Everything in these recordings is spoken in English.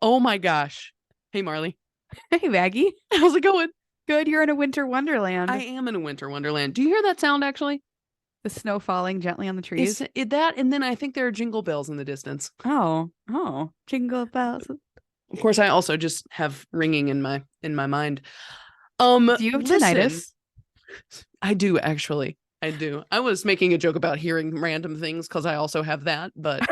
Oh my gosh. Hey, Marley. Hey Maggie. How's it going? Good, you're in a winter I wonderland. am in a winter wonderland. Do you hear that sound actually? The snow falling gently on the Is trees. it that? And then I think there are jingle bells in the distance. Oh, jingle bells. Of course, I also just have ringing in my mind. Do you have Listen, tinnitus? I do actually. I do. I was making a joke about hearing random things because I also have that, but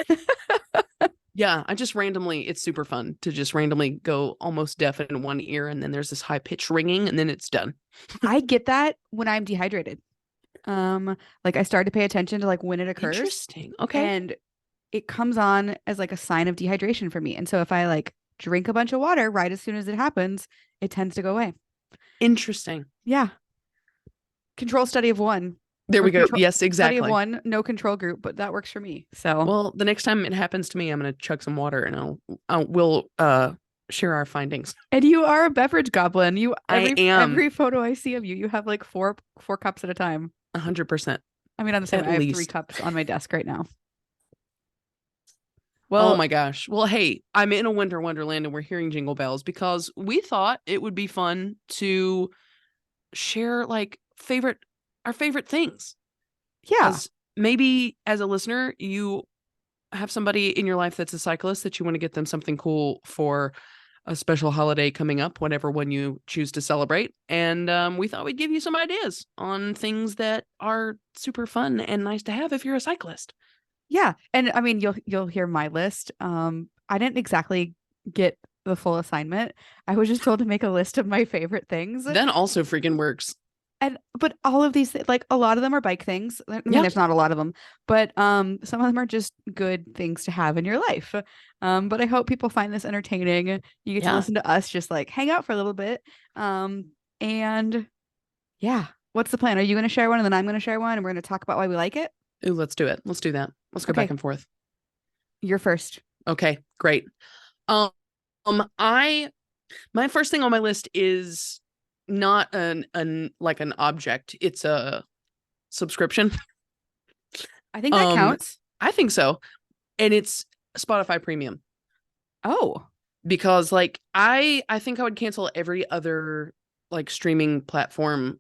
yeah, I just randomly, it's super fun to just randomly go almost deaf in one ear and then there's this high pitch ringing and then it's done. I get that when I'm dehydrated. Like I start to pay attention to like when it occurs Interesting. Okay. and it comes on as like a sign of dehydration for me. And so if I like drink a bunch of water right as soon as it happens, it tends to go away. Interesting. Yeah. Control study of one There or we go. control Yes, study of exactly. one, no control group, but that works for me. So Well, the next time it happens to me, I'm gonna chug some water and we'll share our findings. and you are a beverage goblin. You I am every photo I see of you, you have like four cups at a time. 100% I mean, I'm the same. at I have three least. cups on my desk right now. Oh Well, my gosh. Well, hey, I'm in a winter wonderland and we're hearing jingle bells because we thought it would be fun to share like favorite our favorite things. yeah, Cuz maybe as a listener, you have somebody in your life that's a cyclist that you want to get them something cool for a special holiday coming up, whatever one you choose to celebrate. And we thought we'd give you some ideas on things that are super fun and nice to have if you're a cyclist. yeah, and I mean, you'll hear my list. I didn't exactly get the full assignment. I was just told to make a list of my favorite things, That also freaking works. and but all of these, like a lot of them are bike things. I mean, Yeah. there's not a lot of them, but some of them are just good things to have in your life. But I hope people find this entertaining. You get to Yeah. listen to us just like hang out for a little bit. And yeah, what's the plan? Are you going to share one and then I'm going to share one and we're going to talk about why we like it? Ooh, let's do it. Let's do that. Let's go back Okay, and forth. you're first. Okay, great. Um, I my first thing on my list is not an like an object. It's a subscription. I think that Um, counts. I think so. And it's Spotify Premium Oh, because like I think I would cancel every other like streaming platform,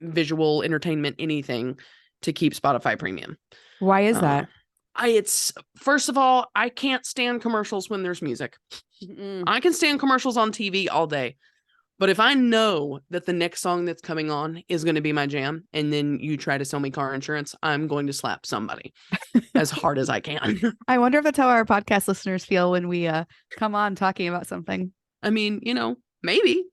visual entertainment, anything to keep Spotify Premium. why is Uh, that? I it's first of all, I can't stand commercials when there's music. Mm-mm. I can stand commercials on TV all day. But if I know that the next song that's coming on is going to be my jam, and then you try to sell me car insurance, I'm going to slap somebody as hard as I can. I wonder if that's how our podcast listeners feel when we come on talking about something. I mean, maybe.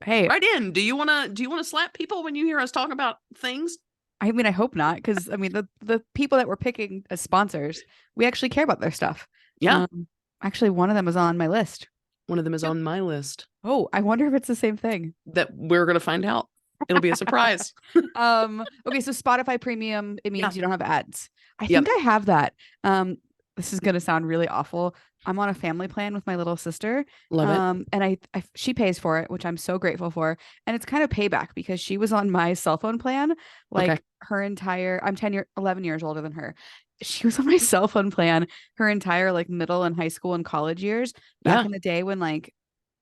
Hey, Right in. Do you wanna slap people when you hear us talk about things? I mean, I hope not, because I mean, the people that we're picking as sponsors, we actually care about their stuff. Yeah. Um, Actually, one of them is on my list. One of them is Yep. on my list Oh, I wonder if it's the same thing. that we're gonna find out. It'll be a surprise. Okay, so Spotify Premium, it Yeah. means you don't have ads. I think Yep. I have that. This is gonna sound really awful. I'm on a family plan with my little sister. Love it. And she pays for it, which I'm so grateful for. And it's kind of payback because she was on my cell phone plan, Okay. like her entire, I'm 11 years older than her. She was on my cell phone plan her entire like middle and high school and college years back Yeah. in the day when like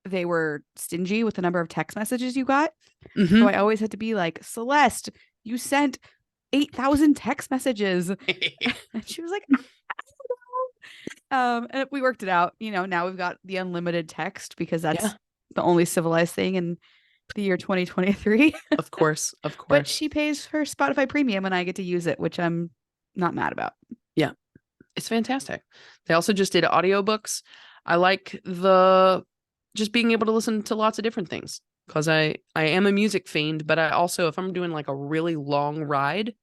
they were stingy with the number of text messages you got. So Mm-hmm. I always had to be like, Celeste, you sent 8,000 text messages. And she was like, I don't know. And we worked it out. Now we've got the unlimited text because Yeah. that's the only civilized thing in the year 2023. Of course. Of But course. she pays her Spotify premium and I get to use it, which I'm not mad about. Yeah. It's fantastic. They also just did audiobooks. I like the just being able to listen to lots of different things because I am a music fiend, but I also if I'm doing like a really long ride,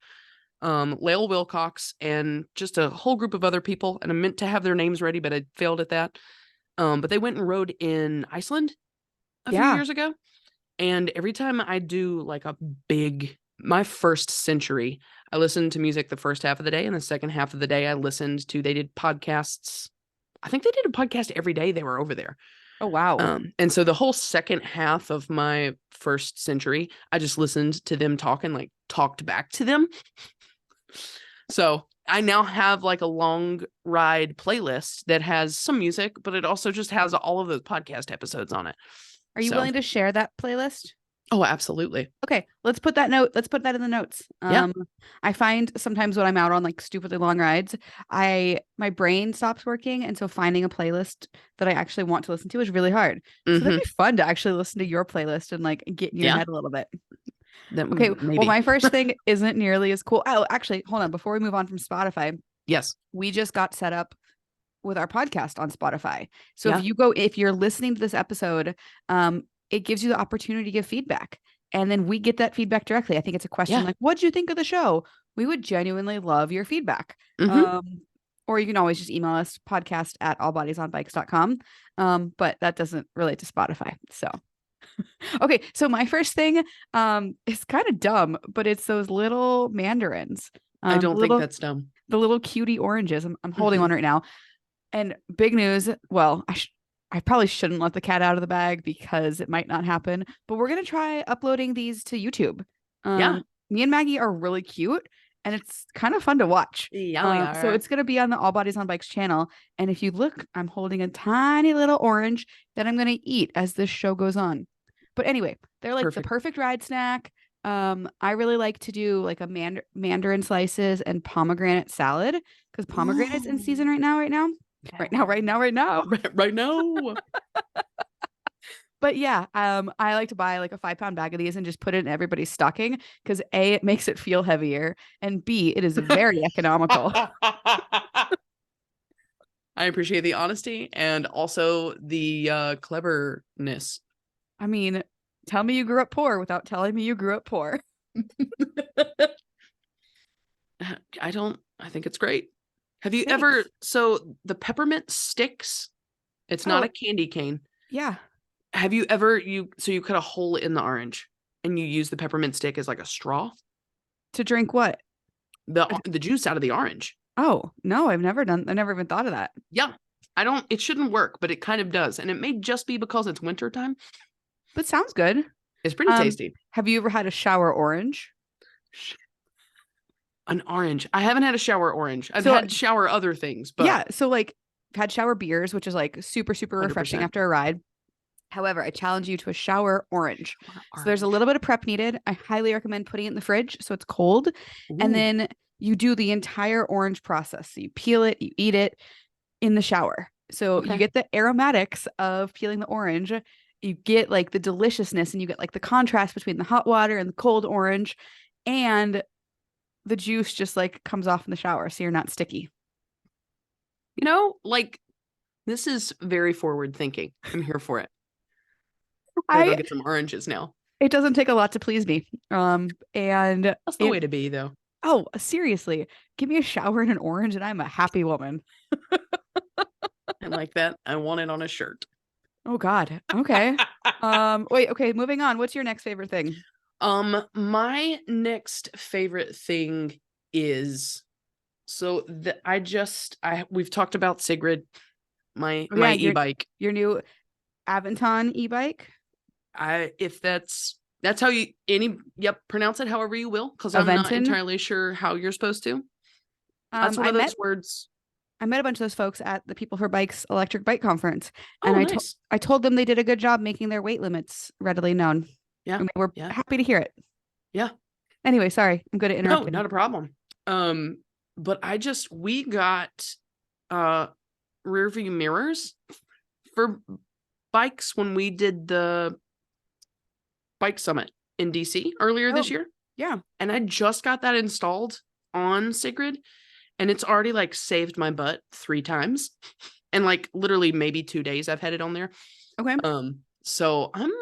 Lael Wilcox and just a whole group of other people, and I meant to have their names ready, but I failed at that. But they went and rode in Iceland a few Yeah. years ago, and every time I do like a big my first century, I listened to music the first half of the day, and the second half of the day I listened to they did podcasts. I think they did a podcast every day they were over there. Oh, wow. And so the whole second half of my first century, I just listened to them talk and like talked back to them. So I now have like a long ride playlist that has some music, but it also just has all of those podcast episodes on it. Are you So, willing to share that playlist? oh, absolutely. Okay, let's put that in the notes. Yeah. I find sometimes when I'm out on like stupidly long rides, my brain stops working, and so finding a playlist that I actually want to listen to is really hard. So that'd Mm-hmm. be fun to actually listen to your playlist and like get in your Yeah. head a little bit. That Okay, well, maybe. my first thing isn't nearly as cool. Oh, actually, hold on. Before we move on from Spotify, Yes. we just got set up with our podcast on Spotify. So Yeah. if you're listening to this episode, it gives you the opportunity to give feedback. And then we get that feedback directly. I think it's a question Yeah. like, what'd you think of the show? We would genuinely love your feedback. Mm-hmm. Or you can always just email us podcast@allbodiesonbikes.com. But that doesn't relate to Spotify. So okay, so my first thing is kind of dumb, but it's those little mandarins. I don't think that's dumb. The little cutie oranges. I'm holding one right now. And big news. Well, I probably shouldn't let the cat out of the bag because it might not happen, but we're going to try uploading these to YouTube. Yeah. Me and Maggie are really cute and it's kind of fun to watch. Yeah, we are. So it's going to be on the All Bodies on Bikes channel. And if you look, I'm holding a tiny little orange that I'm going to eat as this show goes on. But anyway, they're like the perfect ride snack. I really like to do like a mandarin slices and pomegranate salad because pomegranate's in season right now. Right now. But yeah, I like to buy like a 5-pound bag of these and just put it in everybody's stocking because A, it makes it feel heavier, and B, it is very economical. I appreciate the honesty and also the cleverness. I mean, tell me you grew up poor without telling me you grew up poor. I think it's great. Have you ever, so the peppermint sticks, it's not a candy cane. Yeah. Have you ever, so you cut a hole in the orange and you use the peppermint stick as like a straw? To drink what? The juice out of the orange. Oh, no, I never even thought of that. Yeah. It shouldn't work, but it kind of does. And it may just be because it's wintertime. But sounds good. It's pretty tasty. Have you ever had a shower orange? An orange. I haven't had a shower orange. I've had shower other things, but yeah. So like I've had shower beers, which is like super, super refreshing 100%. after a ride. However, I challenge you to a shower orange. So there's a little bit of prep needed. I highly recommend putting it in the fridge so it's cold. Ooh. And then you do the entire orange process. So you peel it, you eat it in the shower. So you get the aromatics of peeling the orange. You get like the deliciousness and you get like the contrast between the hot water and the cold orange. And the juice just like comes off in the shower. So you're not sticky. You know, like this is very forward thinking. I'm here for it. I go get some oranges now. It doesn't take a lot to please me. And that's the way to be, though. Oh, seriously. Give me a shower and an orange and I'm a happy woman. I like that. I want it on a shirt. Oh God. Okay. Wait, okay, moving on. What's your next favorite thing? My next favorite thing is we've talked about Sigrid, my e-bike. Your new Aventon e-bike? If that's how you pronounce it however you will, because I'm not entirely sure how you're supposed to. That's one of those words. I met a bunch of those folks at the People for Bikes electric bike conference, and nice. I told them they did a good job making their weight limits readily known. Yeah, and they were happy to hear it. Yeah. Anyway, sorry, I'm good at interrupting. No, not a problem. But we got rear view mirrors for bikes when we did the bike summit in DC earlier this year. Yeah. And I just got that installed on Sigrid and it's already like saved my butt 3 times and like literally maybe 2 days I've had it on there. Okay. So I'm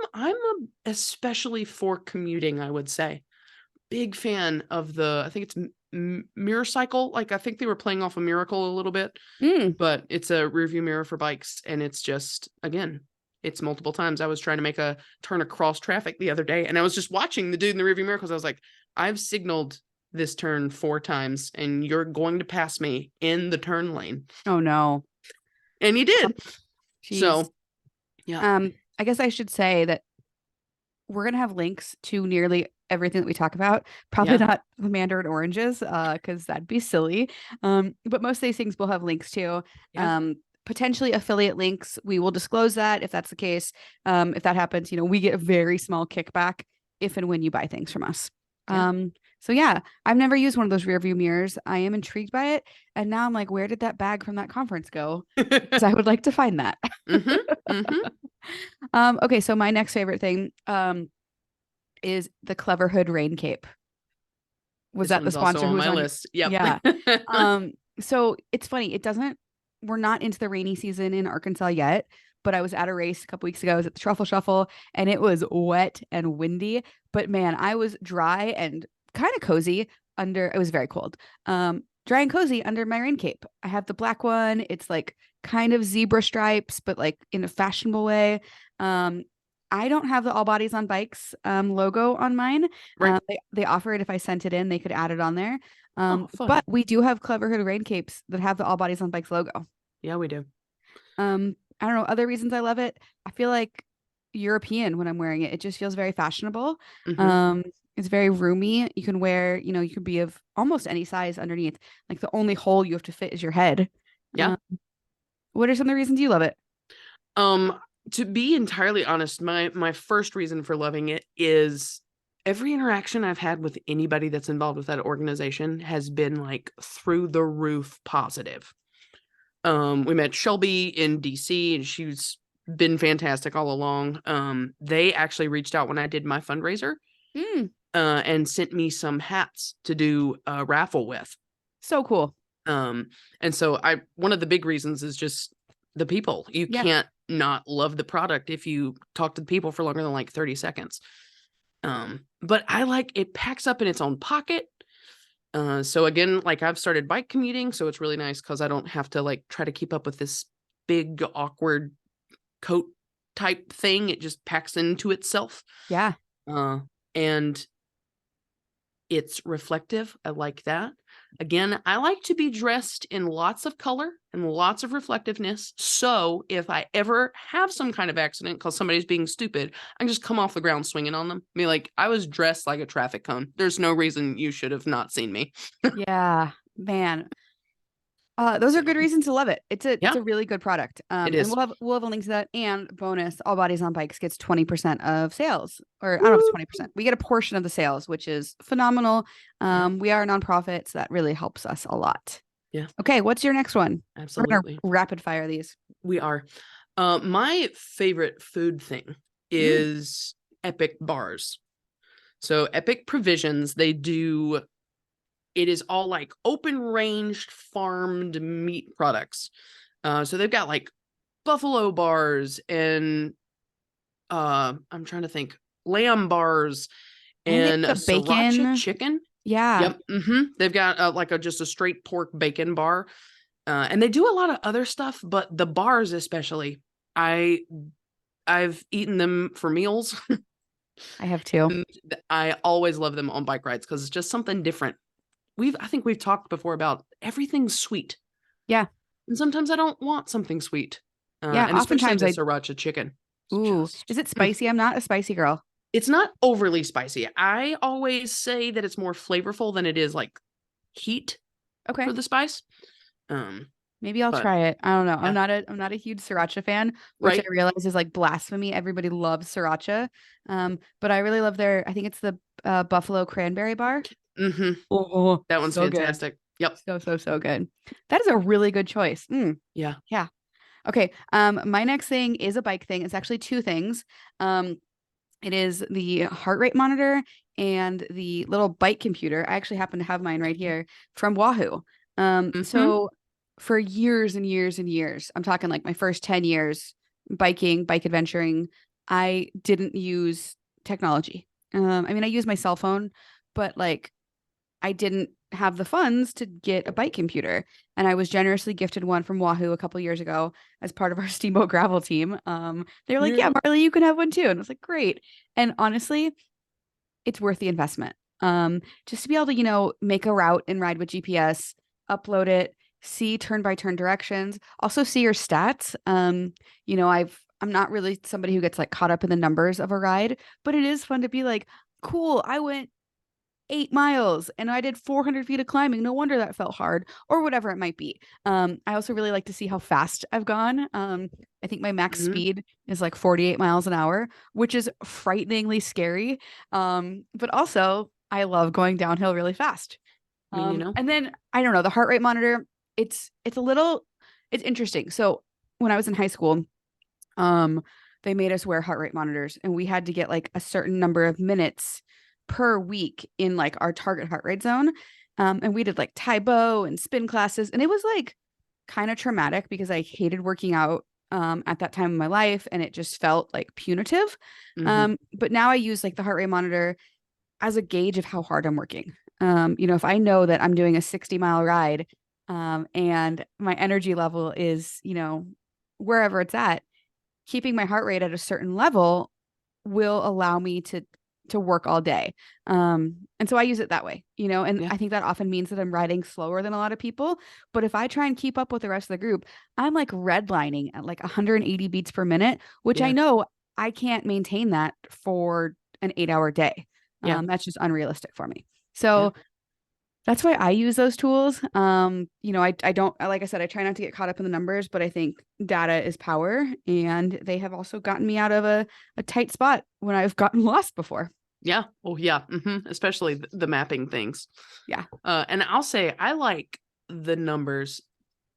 especially for commuting, I would say. Big fan of I think it's Mirror Cycle. Like I think they were playing off a Miracle a little bit, but it's a rear view mirror for bikes. And it's just, again, it's multiple times. I was trying to make a turn across traffic the other day and I was just watching the dude in the rear view mirror because I was like, I've signaled this turn 4 times and you're going to pass me in the turn lane. Oh no. And he did. Jeez. So yeah. I guess I should say that we're gonna have links to nearly everything that we talk about. Probably Yeah. not the mandarin oranges, because that'd be silly. But most of these things we'll have links to. Yeah. Potentially affiliate links. We will disclose that if that's the case. If that happens, we get a very small kickback if and when you buy things from us. Yeah. So yeah, I've never used one of those rear view mirrors. I am intrigued by it. And now I'm like, where did that bag from that conference go? Because I would like to find that. Mm-hmm. Mm-hmm. Okay, so my next favorite thing is the Clever Hood rain cape. Was This that the one's also sponsor who on was my on? list. Yep. Yeah. So it's funny. We're not into the rainy season in Arkansas yet, but I was at a race a couple weeks ago. I was at the Truffle Shuffle and it was wet and windy, but man, I was dry and kind of cozy it was very cold. Dry and cozy under my rain cape. I have the black one. It's like kind of zebra stripes, but like in a fashionable way. I don't have the All Bodies on Bikes logo on mine. Right. They offer it if I sent it in, they could add it on there. Oh, fun. But we do have Clever Hood rain capes that have the All Bodies on Bikes logo. Yeah, we do. I don't know other reasons I love it. I feel like European when I'm wearing it. It just feels very fashionable. Mm-hmm. It's very roomy. You can wear, you could be of almost any size underneath. Like the only hole you have to fit is your head. Yeah. What are some of the reasons you love it? Um, to be entirely honest, my first reason for loving it is every interaction I've had with anybody that's involved with that organization has been like through the roof positive. We met Shelby in DC and she's been fantastic all along. They actually reached out when I did my fundraiser and sent me some hats to do a raffle with. So cool. And so one of the big reasons is just the people. You can't not love the product if you talk to the people for longer than like 30 seconds. But I like it packs up in its own pocket. So again, like I've started bike commuting, so it's really nice because I don't have to like try to keep up with this big awkward coat type thing. It just packs into itself. Yeah. And it's reflective. I like that. Again, I like to be dressed in lots of color and lots of reflectiveness. So if I ever have some kind of accident because somebody's being stupid, I can just come off the ground swinging on them. Be like, I was dressed like a traffic cone. There's no reason you should have not seen me. Yeah, man. Those are good reasons to love it. It's a really good product. It And is. we'll have a link to that. And bonus, All Bodies on Bikes gets 20% of sales, or I don't know if it's 20%. We get a portion of the sales, which is phenomenal. We are a nonprofit, so that really helps us a lot. Yeah. Okay, what's your next one? Absolutely. We're gonna rapid fire these. We are. My favorite food thing is Epic Bars. So Epic Provisions, it is all like open ranged farmed meat products. So they've got like buffalo bars and I'm trying to think, lamb bars and the sriracha bacon chicken. Yeah. Yep. Mm-hmm. They've got like just a straight pork bacon bar. And they do a lot of other stuff, but the bars especially, I've eaten them for meals. I have too. I always love them on bike rides because it's just something different. I think we've talked before about everything's sweet. Yeah. And sometimes I don't want something sweet. Yeah, and especially oftentimes the sriracha chicken. Is it spicy? I'm not a spicy girl. It's not overly spicy. I always say that it's more flavorful than it is like heat for the spice. Maybe I'll try it. I don't know. Yeah. I'm not a huge sriracha fan, which I realize is like blasphemy. Everybody loves sriracha. But I really love I think it's the buffalo cranberry bar. Mm-hmm. Oh, that one's so fantastic. Good. Yep. So good. That is a really good choice. Yeah. Yeah. Okay. My next thing is a bike thing. It's actually two things. It is the heart rate monitor and the little bike computer. I actually happen to have mine right here from Wahoo. So for years and years and years, I'm talking like my first 10 years bike adventuring, I didn't use technology. I mean, I use my cell phone, but like I didn't have the funds to get a bike computer. And I was generously gifted one from Wahoo a couple years ago as part of our Steamboat Gravel team. They were like, yeah, Marley, you can have one too. And I was like, great. And honestly, it's worth the investment. Just to be able to, make a route and ride with GPS, upload it, see turn by turn directions, also see your stats. I'm not really somebody who gets like caught up in the numbers of a ride, but it is fun to be like, cool, I went 8 miles and I did 400 feet of climbing. No wonder that felt hard, or whatever it might be. I also really like to see how fast I've gone. I think my max Mhm. speed is like 48 miles an hour, which is frighteningly scary. But also I love going downhill really fast. I mean, you know. And then I don't know, the heart rate monitor, it's a little it's interesting. So when I was in high school, um, they made us wear heart rate monitors and we had to get like a certain number of minutes per week in like our target heart rate zone. And we did like Taibo and spin classes. And it was like kind of traumatic because I hated working out at that time of my life and it just felt like punitive. Mhm. But now I use like the heart rate monitor as a gauge of how hard I'm working. If I know that I'm doing a 60-mile ride and my energy level is, wherever it's at, keeping my heart rate at a certain level will allow me to work all day. And so I use it that way, and Yeah. I think that often means that I'm riding slower than a lot of people. But if I try and keep up with the rest of the group, I'm like redlining at like 180 beats per minute, which I Yeah. know I can't maintain that for an 8-hour day. Yeah. That's just unrealistic for me. Yeah. So that's why I use those tools. I don't, like I said, I try not to get caught up in the numbers, but I think data is power. And they have also gotten me out of a tight spot when I've gotten lost before. Yeah. Oh, yeah. Especially the mapping things. Yeah. And I'll say I like the numbers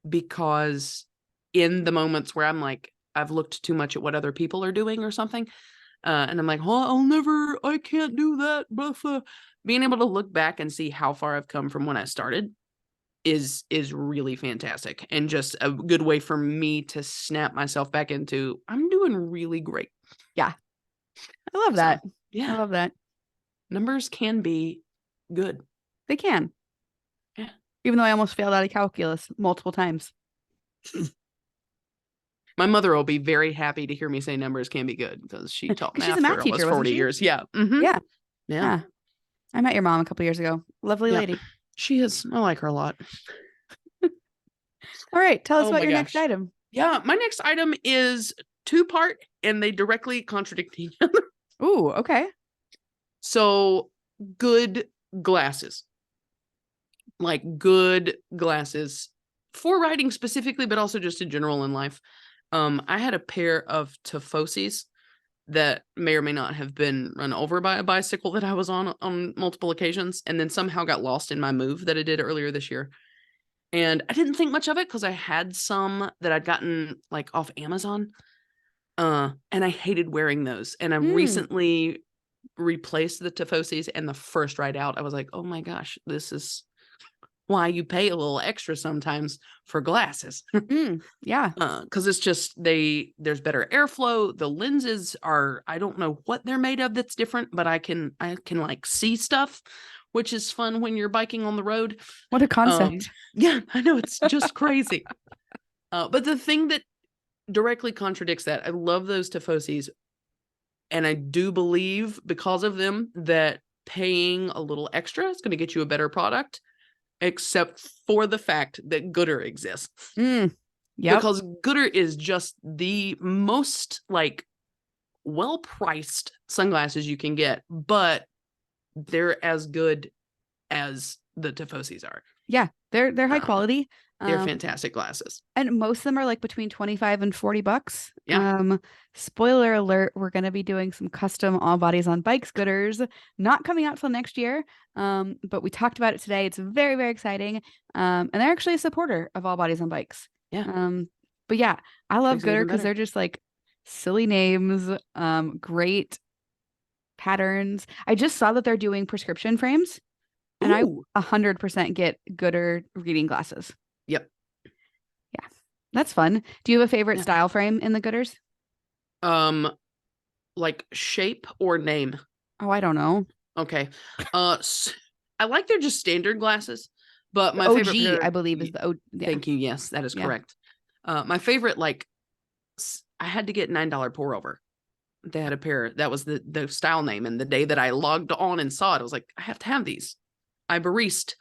because in the moments where I'm like, I've looked too much at what other people are doing or something, and I'm like, oh, I can't do that. Blah, blah. Being able to look back and see how far I've come from when I started is really fantastic and just a good way for me to snap myself back into, I'm doing really great. Yeah. I love So, that. I yeah, love that. numbers can be good. They can, Yeah. even though I almost failed out of calculus multiple times. My mother will be very happy to hear me say numbers can be good because she taught Because she's a math math for almost teacher, wasn't 40 she? years. Yeah. Yeah. Yeah. Yeah. I met your mom a couple years ago. Lovely Yeah. lady. She is. I like her a lot. All right. Tell us Oh about my your next gosh. item. Yeah. My next item is two-part and they directly contradict each other. Ooh, okay. So, good glasses. Like good glasses for writing specifically, but also just in general in life. I had a pair of Tifosis that may or may not have been run over by a bicycle that I was on multiple occasions, and then somehow got lost in my move that I did earlier this year. And I didn't think much of it because I had some that I'd gotten like off Amazon. And I hated wearing those. And I Mm, recently replaced the Tifosis, and the first ride out, I was like, oh my gosh, this is why you pay a little extra sometimes for glasses. yeah. Because it's just there's better airflow. The lenses are, I don't know what they're made of that's different, but I can like see stuff, which is fun when you're biking on the road. What a concept. Yeah, I know, it's just crazy. But the thing that directly contradicts that, I love those Tifosis, and I do believe because of them that paying a little extra is going to get you a better product, except for the fact that Gooder exists. Yep. Because Gooder is just the most like well-priced sunglasses you can get, but they're as good as the Tifosis are. Yeah. They're high Um, quality. they're fantastic glasses. And most of them are like between 25 and $40. Yeah. Spoiler alert, we're going to be doing some custom all bodies on bike scooters, not coming out till next year. But we talked about it today. It's very, very exciting. And they're actually a supporter of all bodies on bikes. Yeah. But yeah, I love Makes it Gooder even because better. they're just like silly names, great patterns. I just saw that they're doing prescription frames, and I Ooh. 100% get Gooder reading glasses. Yep. Yeah, that's fun. Do you have a favorite Yeah. style frame in the Gooders? Like shape or name? Oh, I don't know. Okay. I like their just standard glasses, but The my favorite OG, I pair. believe, is the O. Yeah, Thank you. Yes, that is yeah. correct. My favorite, like, I had to get $9 pour over. They had a pair. That was the style name. And the day that I logged on and saw it, I was like, I have to have these. I barista.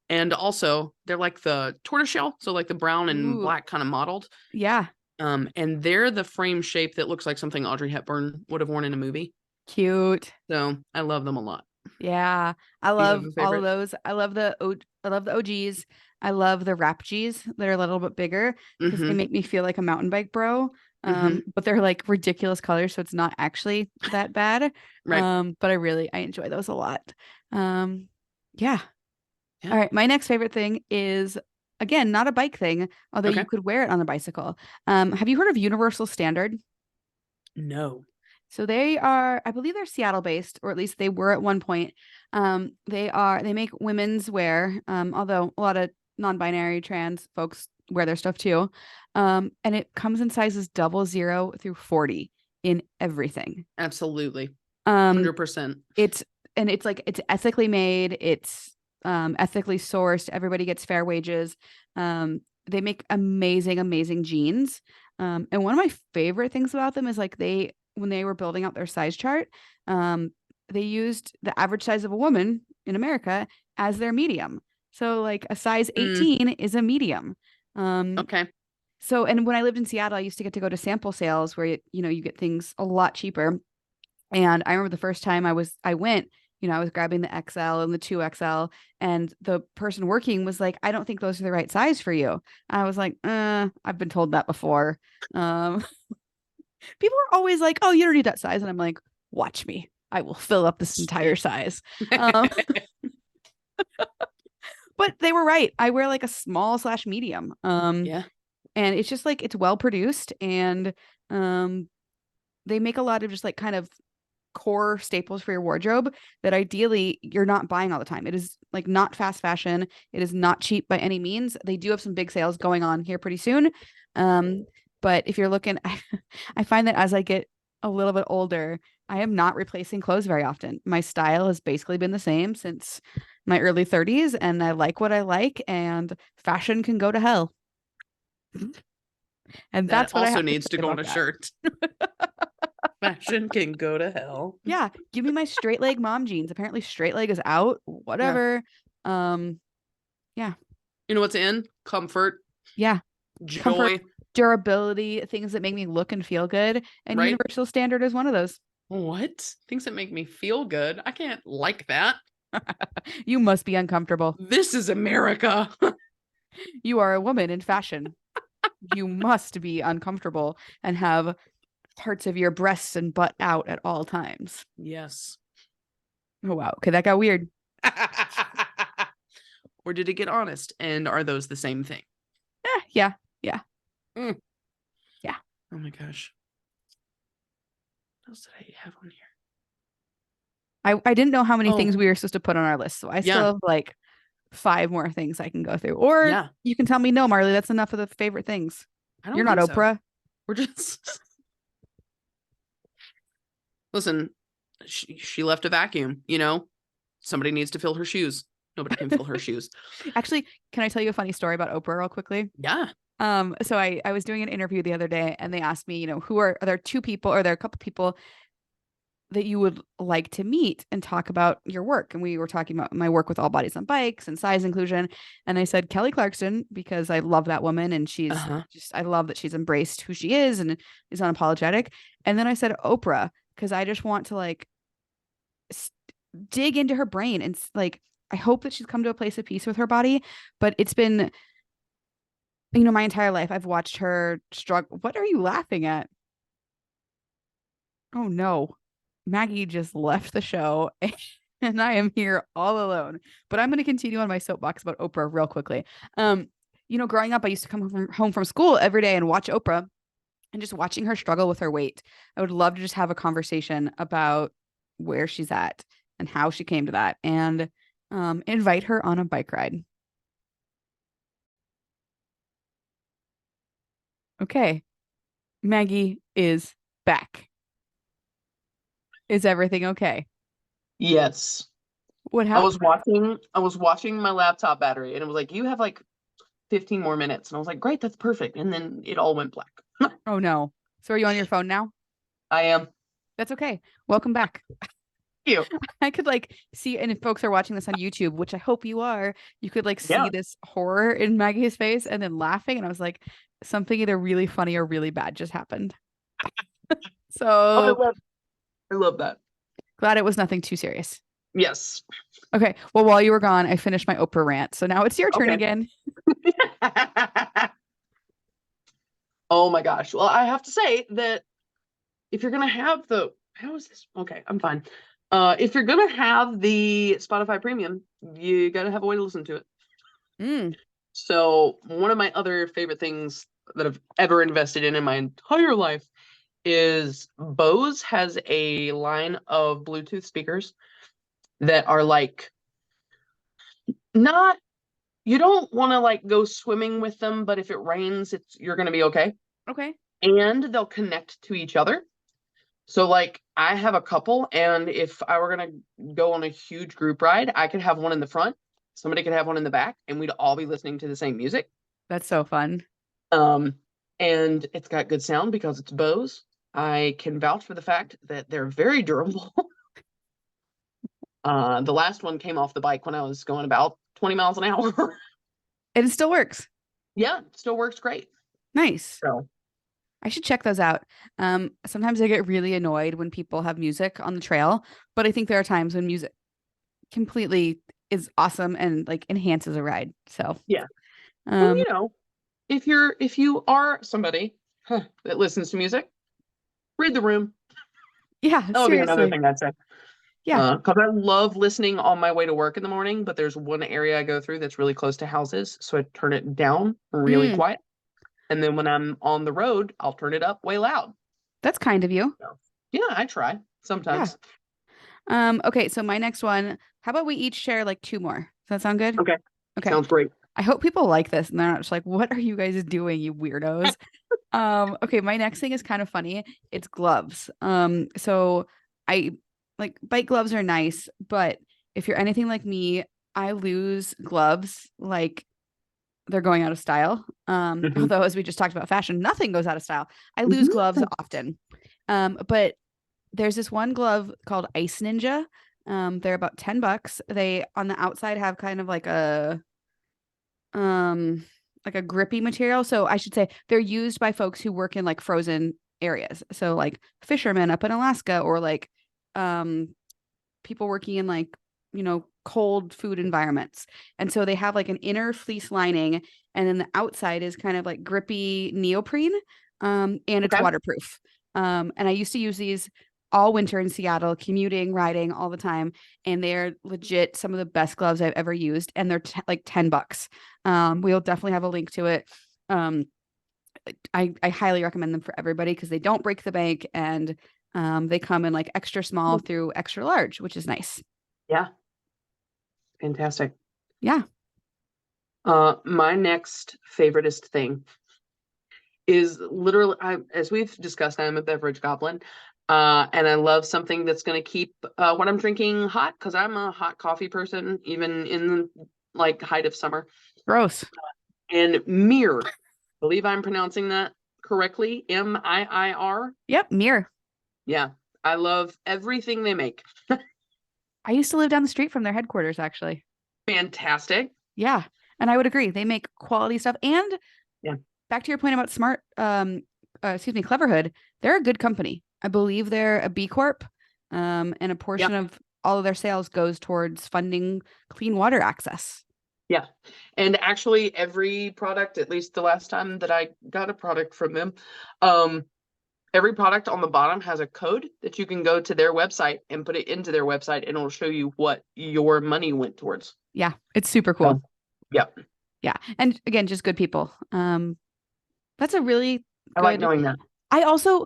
And also, they're like the tortoiseshell, so like the brown and Ooh, black kind of mottled. yeah. And they're the frame shape that looks like something Audrey Hepburn would have worn in a movie. Cute. So I love them a lot. Yeah. I Do you have love a all of favorite? those. I love the OGs. I love the rap Gs. They're a little bit bigger because they Mm-hmm. make me feel like a mountain bike bro. Mm-hmm. But they're like ridiculous colors, so it's not actually that bad. Right. But I enjoy those a lot. Um, yeah. Yeah. All right. My next favorite thing is again not a bike thing, although you Okay. could wear it on a bicycle. Have you heard of Universal Standard? No. So they are, I believe they're Seattle based, or at least they were at one point. They make women's wear, although a lot of non-binary trans folks wear their stuff too. And it comes in sizes 00 through 40 in everything. Absolutely. Um, 100%. it's it's like it's ethically made, it's ethically sourced, everybody gets fair wages. They make amazing, amazing jeans. And one of my favorite things about them is like when they were building out their size chart, they used the average size of a woman in America as their medium. So like a size Mm, 18 is a medium. Um, okay. so and when I lived in Seattle, I used to get to go to sample sales where you get things a lot cheaper. And I remember the first time I went, I was grabbing the XL and the 2XL, and the person working was like, I don't think those are the right size for you. I was like, I've been told that before. Um, People are always like, oh, you don't need that size. And I'm like, watch me. I will fill up this entire size. Um, but they were right. I wear like a small slash medium. Yeah. And it's just like it's well produced, and um they make a lot of just like kind of core staples for your wardrobe that ideally you're not buying all the time. It is like not fast fashion. It is not cheap by any means. They do have some big sales going on here pretty soon. Um, but if you're looking, I find that as I get a little bit older, I am not replacing clothes very often. My style has basically been the same since my early 30s, and I like what I like, and fashion can go to hell. And That that's what I also have to needs to say go on about a that. shirt. Fashion can go to hell. Yeah, give me my straight leg mom jeans. Apparently straight leg is out. Yeah. Whatever. Um, yeah. You know what's in? Comfort, Yeah. Comfort, joy, durability, things that make me look and feel good. And right? universal standard is one of those. What? Things that make me feel good. I can't like that. You must be uncomfortable. This is America. You are a woman in fashion. You must be uncomfortable and have parts of your breasts and butt out at all times. Yes. Oh, wow. Okay, that got weird. Or did it get honest? And are those the same thing? Yeah. Yeah. Mm. Yeah. Oh my gosh. What else did I have on here? I didn't know how many Oh, things we were supposed to put on our list. So I still yeah. have like 5 more things I can go through. Or Yeah. you can tell me, no, Marley, that's enough of the favorite things. I You're don't not think so. Oprah. We're just listen, she left a vacuum, Somebody needs to fill her shoes. Nobody can fill her shoes. Actually, can I tell you a funny story about Oprah real quickly? Yeah. So I was doing an interview the other day, and they asked me, are there 2 people, or are there a couple people that you would like to meet and talk about your work? And we were talking about my work with All Bodies on Bikes and size inclusion. And I said Kelly Clarkson, because I love that woman, and she's Uh-huh. I love that she's embraced who she is and is unapologetic. And then I said Oprah, because I just want to like dig into her brain and like, I hope that she's come to a place of peace with her body. But it's been, my entire life I've watched her struggle. What are you laughing at? Oh no. Maggie just left the show and I am here all alone. But I'm going to continue on my soapbox about Oprah real quickly. Growing up, I used to come home from school every day and watch Oprah, and just watching her struggle with her weight. I would love to just have a conversation about where she's at and how she came to that, and invite her on a bike ride. Okay. Maggie is back. Is everything okay? Yes. What I happened? was watching my laptop battery and it was like, you have like 15 more minutes. And I was like, great, that's perfect. And then it all went black. Oh no. So are you on your phone now? I am. That's okay. Welcome back. You. I could like see, and if folks are watching this on YouTube, which I hope you are, you could like see Yeah. this horror in Maggie's face and then laughing. And I was like, something either really funny or really bad just happened. Oh, So I love that. glad it was nothing too serious. Yes. Okay. Well, while you were gone, I finished my Oprah rant. So now it's your turn Okay. again. Oh my gosh. Well, I have to say that if you're gonna have the how is this? Okay, I'm fine. If you're gonna have the Spotify Premium, you gotta have a way to listen to it. Mm, So one of my other favorite things that I've ever invested in my entire life is Bose has a line of Bluetooth speakers that are like not you don't want to like go swimming with them, but if it rains, you're gonna be okay. okay. And they'll connect to each other. So like I have a couple, and if I were gonna go on a huge group ride, I could have one in the front, somebody could have one in the back, and we'd all be listening to the same music. That's so fun. Um, and it's got good sound because it's Bose. I can vouch for the fact that they're very durable. The last one came off the bike when I was going about 20 miles an hour. And it still works. Yeah, still works great. Nice. So I should check those out. Sometimes I get really annoyed when people have music on the trail, but I think there are times when music completely is awesome and like enhances a ride. So, yeah, and um, if you are somebody that listens to music, read the room. yeah, That would be another seriously. thing I'd say. Yeah. Because I love listening on my way to work in the morning, but there's one area I go through that's really close to houses, so I turn it down really Mm, quiet. And then when I'm on the road, I'll turn it up way loud. that's kind of you. So, yeah, I try Yeah. sometimes. Okay, so my next one, how about we each share like two more? Does that sound good? Okay, Okay. sounds great. I hope people like this and they're not just like, what are you guys doing, you weirdos? Okay, my next thing is kind of funny. It's gloves. So I like bike gloves are nice, but if you're anything like me, I lose gloves like they're going out of style. Mhm. Although as we just talked about fashion, nothing goes out of style. I lose gloves Mhm. often. But there's this one glove called Ice Ninja. They're about $10. They on the outside have kind of um like a grippy material. So I should say they're used by folks who work in like frozen areas. So like fishermen up in Alaska or like um people working in like, cold food environments. And so they have like an inner fleece lining and then the outside is kind of like grippy neoprene. And it's Okay. waterproof. And I used to use these all winter in Seattle, commuting, riding all the time, and they're legit some of the best gloves I've ever used, and they're like $10. We'll definitely have a link to it. Um, I highly recommend them for everybody because they don't break the bank and they come in like extra small through extra large, which is nice. Yeah, fantastic. Yeah. My next favoriteest thing is literally, as we've discussed, I'm a beverage goblin. And I love something that's going to keep what I'm drinking hot because I'm a hot coffee person, even in the like height of summer. Gross. And Mir, believe I'm pronouncing that correctly, Miir. Yep. Mirror. Yeah, I love everything they make. I used to live down the street from their headquarters, actually. Fantastic. Yeah. And I would agree. They make quality stuff. And Yeah. back to your point about Cleverhood, they're a good company. I believe they're a B Corp. And a Yeah. portion of all of their sales goes towards funding clean water access. Yeah. And actually every product, at least the last time that I got a product from them, um, every product on the bottom has a code that you can go to their website and put it into their website and it'll show you what your money went towards. Yeah, it's super cool. So, yeah. Yeah. And again, just good people. That's a really I like good. knowing that. I also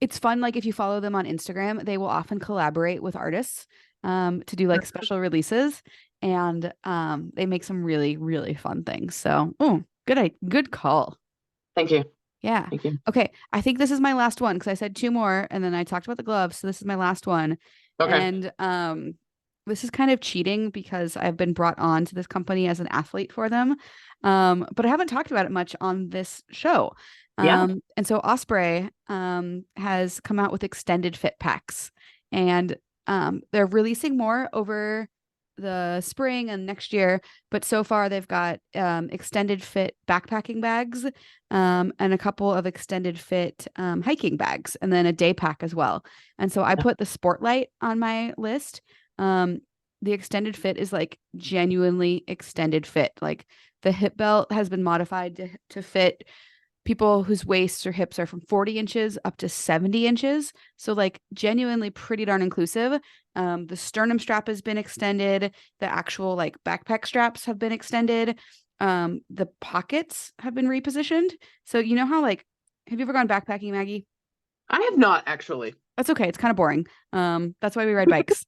it's fun like if you follow them on Instagram, they will often collaborate with artists to do like special releases and they make some really really fun things. So, oh, good call. Thank you. Yeah. Thank you. Okay, I think this is my last one because I said two more and then I talked about the gloves, so this is my last one. Okay. And this is kind of cheating because I've been brought on to this company as an athlete for them. But I haven't talked about it much on this show. Yeah. And so Osprey has come out with extended fit packs and they're releasing more over the spring and next year, but so far they've got extended fit backpacking bags, and a couple of extended fit hiking bags, and then a day pack as well. And so I put the Sportlight on my list. The extended fit is like genuinely extended fit. Like the hip belt has been modified to fit people whose waists or hips are from 40 inches up to 70 inches. So like genuinely pretty darn inclusive. The sternum strap has been extended. The actual like backpack straps have been extended. The pockets have been repositioned. So you know how like, have you ever gone backpacking, Maggie? I have not actually. That's okay. It's kind of boring. That's why we ride bikes.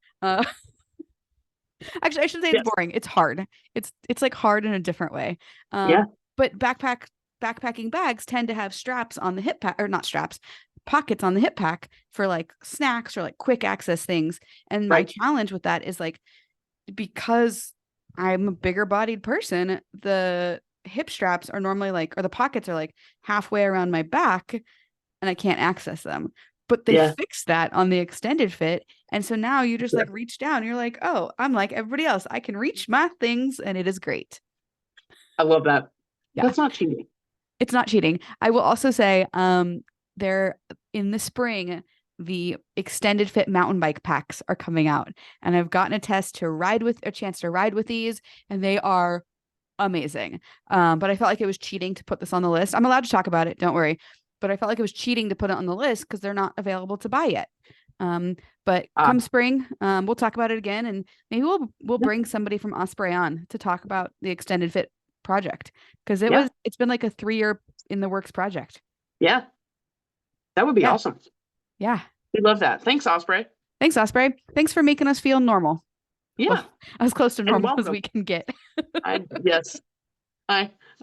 Actually, I shouldn't say it's Yes. boring. It's hard. It's like hard in a different way. Yeah. But backpacking bags tend to have straps on the hip pack, or not straps, pockets on the hip pack for like snacks or like quick access things. And my Right. challenge with that is like, because I'm a bigger bodied person, the hip straps are normally like, or the pockets are like halfway around my back, and I can't access them. But they Yeah. fixed that on the extended fit. And so now you just Yeah. like reach down. You're like, oh, I'm like everybody else. I can reach my things, and it is great. I love that. Yeah, That's not cheating. it's not cheating. I will also say, they're in the spring, the extended fit mountain bike packs are coming out. And I've gotten a chance to ride with these, and they are amazing. But I felt like it was cheating to put this on the list. I'm allowed to talk about it, don't worry. But I felt like it was cheating to put it on the list because they're not available to buy yet. Um, but Ah, come spring, we'll talk about it again, and maybe we'll yeah. bring somebody from Osprey on to talk about the extended fit project, because Yeah. it's been like a 3-year in the works project. Yeah. That would be Yeah, awesome. yeah. We love that. Thanks, Osprey. Thanks, Osprey. Thanks for making us feel normal. Well, Yeah. as close to And normal as welcome. we can get. Yes.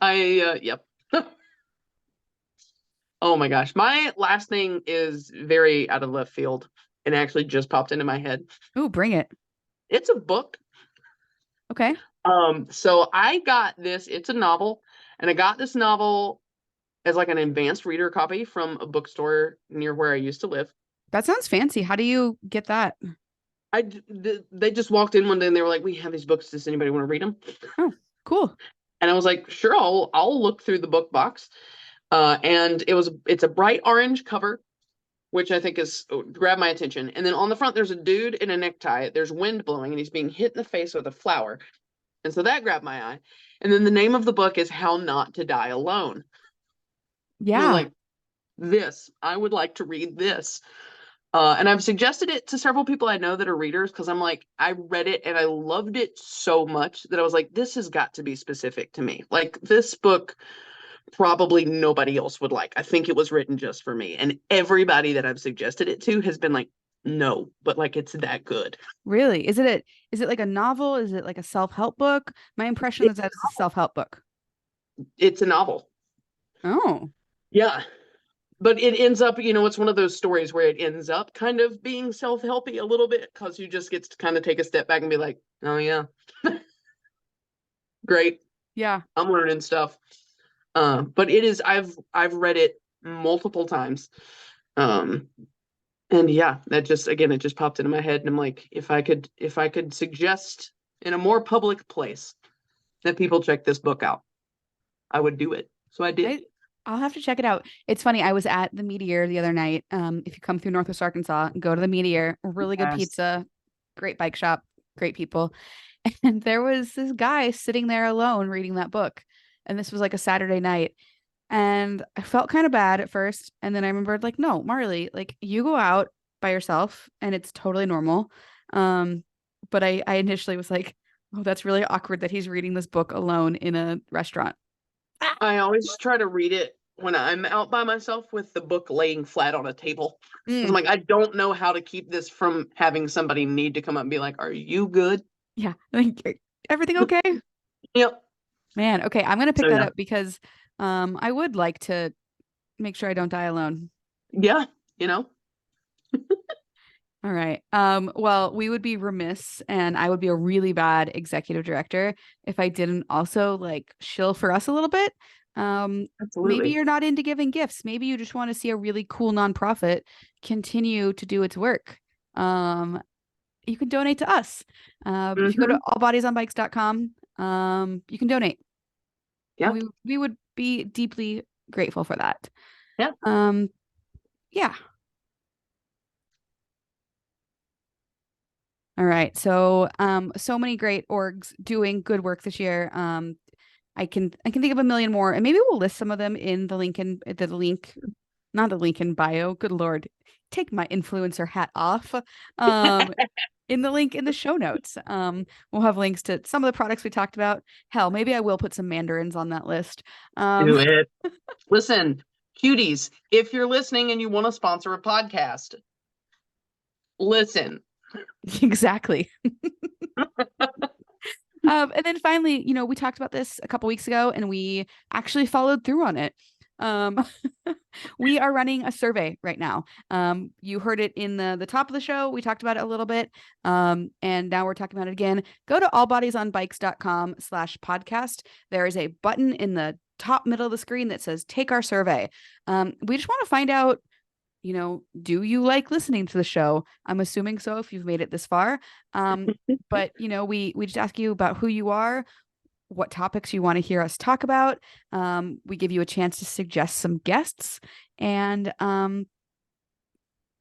Yep. Oh my gosh. My last thing is very out of left field and actually just popped into my head. Ooh, bring it. It's a book. Okay. So I got this, it's a novel, and I got this novel as like an advanced reader copy from a bookstore near where I used to live. That sounds fancy. How do you get that? They just walked in one day and they were like, "We have these books. Does anybody want to read them?" Oh, cool. And I was like, "Sure, I'll look through the book box." And it's a bright orange cover, which I think is grabbed my attention. And then on the front, there's a dude in a necktie. There's wind blowing, and he's being hit in the face with a flower. And so that grabbed my eye. And then the name of the book is How Not to Die Alone. And I'm Yeah. like, I would like to read this. And I've suggested it to several people I know that are readers because I'm like, I read it and I loved it so much that I was like, this has got to be specific to me. Like, this book, probably nobody else would like. I think it was written just for me. And everybody that I've suggested it to has been like, no, but like, it's that good. Really? Is it like a novel? Is it like a self-help book? My impression is It's, that it's a self-help book. it's a novel. Oh. Yeah. But it ends up, it's one of those stories where it ends up kind of being self-helpy a little bit because you just get to kind of take a step back and be like, oh yeah, great. Yeah. I'm learning stuff. But it is, I've read it multiple times. Um, and yeah, that just, again, it just popped into my head and I'm like, if I could suggest in a more public place that people check this book out, I would do it. So I did. I'll have to check it out. It's funny. I was at the Meteor the other night. If you come through Northwest Arkansas, go to the Meteor. Really good Yes. pizza, great bike shop, great people. And there was this guy sitting there alone reading that book. And this was like a Saturday night. And I felt kind of bad at first. And then I remembered, like, no, Marley, like you go out by yourself and it's totally normal. But I initially was like, oh, that's really awkward that he's reading this book alone in a restaurant. I always try to read it when I'm out by myself with the book laying flat on a table. Because I'm Mm, like, I don't know how to keep this from having somebody need to come up and be like, are you good? yeah. Like, everything okay? Yep. Man, okay. I'm gonna pick So that yeah. up because I would like to make sure I don't die alone. Yeah, All right. Well, we would be remiss and I would be a really bad executive director if I didn't also like shill for us a little bit. Maybe absolutely. you're not into giving gifts. Maybe you just want to see a really cool nonprofit continue to do its work. Um, you can donate to us. If you go to allbodiesonbikes.com, you can donate. Yeah. We would be deeply grateful for that. Yeah. Yeah. All right. So so many great orgs doing good work this year. I can think of a million more, and maybe we'll list some of them in the link not the link in bio. Good Lord. Take my influencer hat off. In the link in the show notes. We'll have links to some of the products we talked about. Hell, maybe I will put some mandarins on that list. Do it. Listen, cuties, if you're listening and you want to sponsor a podcast, listen. Exactly. And then finally, we talked about this a couple weeks ago and we actually followed through on it. We are running a survey right now. You heard it in the top of the show. We talked about it a little bit. And now we're talking about it again. Go to allbodiesonbikes.com/podcast. There is a button in the top middle of the screen that says take our survey. We just want to find out, do you like listening to the show? I'm assuming so if you've made it this far. But we just ask you about who you are, what topics you want to hear us talk about. We give you a chance to suggest some guests, and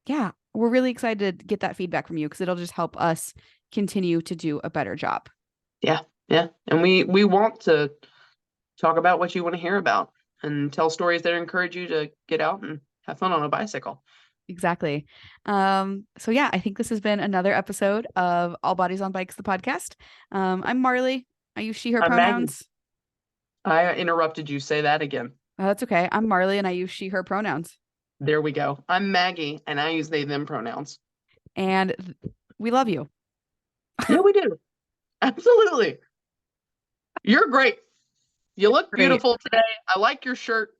yeah, we're really excited to get that feedback from you because it'll just help us continue to do a better job. Yeah. And we want to talk about what you want to hear about and tell stories that encourage you to get out and have fun on a bicycle. Exactly. So yeah, I think this has been another episode of All Bodies on Bikes, the podcast. I'm Marley. I use she, her I'm pronouns. Maggie. I interrupted you. Say that again. Oh, that's okay. I'm Marley and I use she, her pronouns. There we go. I'm Maggie and I use they, them pronouns. And we love you. Yeah, we do. Absolutely. You're great. You look beautiful today. I like your shirt.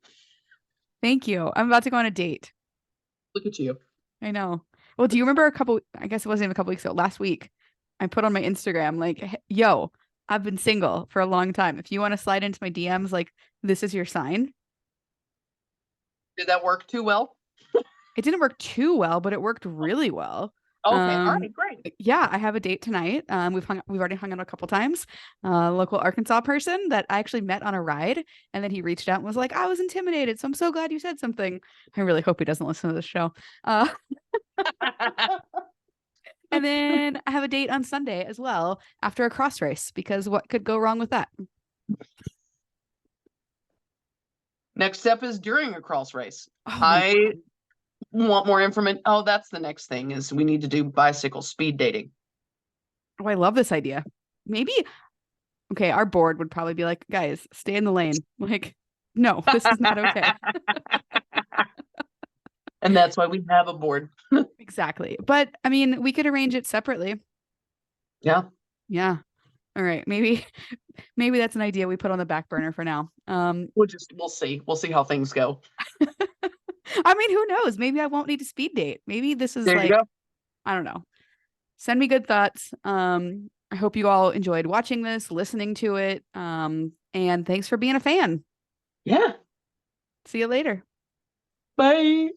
Thank you. I'm about to go on a date. Look at you. I know. Well, do you remember I guess it wasn't even a couple weeks ago, last week, I put on my Instagram, like, yo, I've been single for a long time. If you want to slide into my DMs, like, this is your sign. Did that work too well? It didn't work too well, but it worked really well. Okay, all right, great. Yeah, I have a date tonight. We've already hung out a couple times. Local Arkansas person that I actually met on a ride, and then he reached out and was like, "I was intimidated, so I'm so glad you said something." I really hope he doesn't listen to this show. And then I have a date on Sunday as well after a cross race, because what could go wrong with that? Next step is during a cross race. Oh, I want more information. Oh, that's the next thing is we need to do bicycle speed dating. Oh, I love this idea. Maybe, okay, our board would probably be like, guys, stay in the lane. Like, no, this is not okay. And that's why we have a board. Exactly. But I mean, we could arrange it separately. Yeah. Yeah. All right. Maybe that's an idea we put on the back burner for now. We'll see. We'll see how things go. I mean, who knows? Maybe I won't need a speed date. Maybe this is I don't know. Send me good thoughts. I hope you all enjoyed watching this, listening to it. And thanks for being a fan. Yeah. See you later. Bye.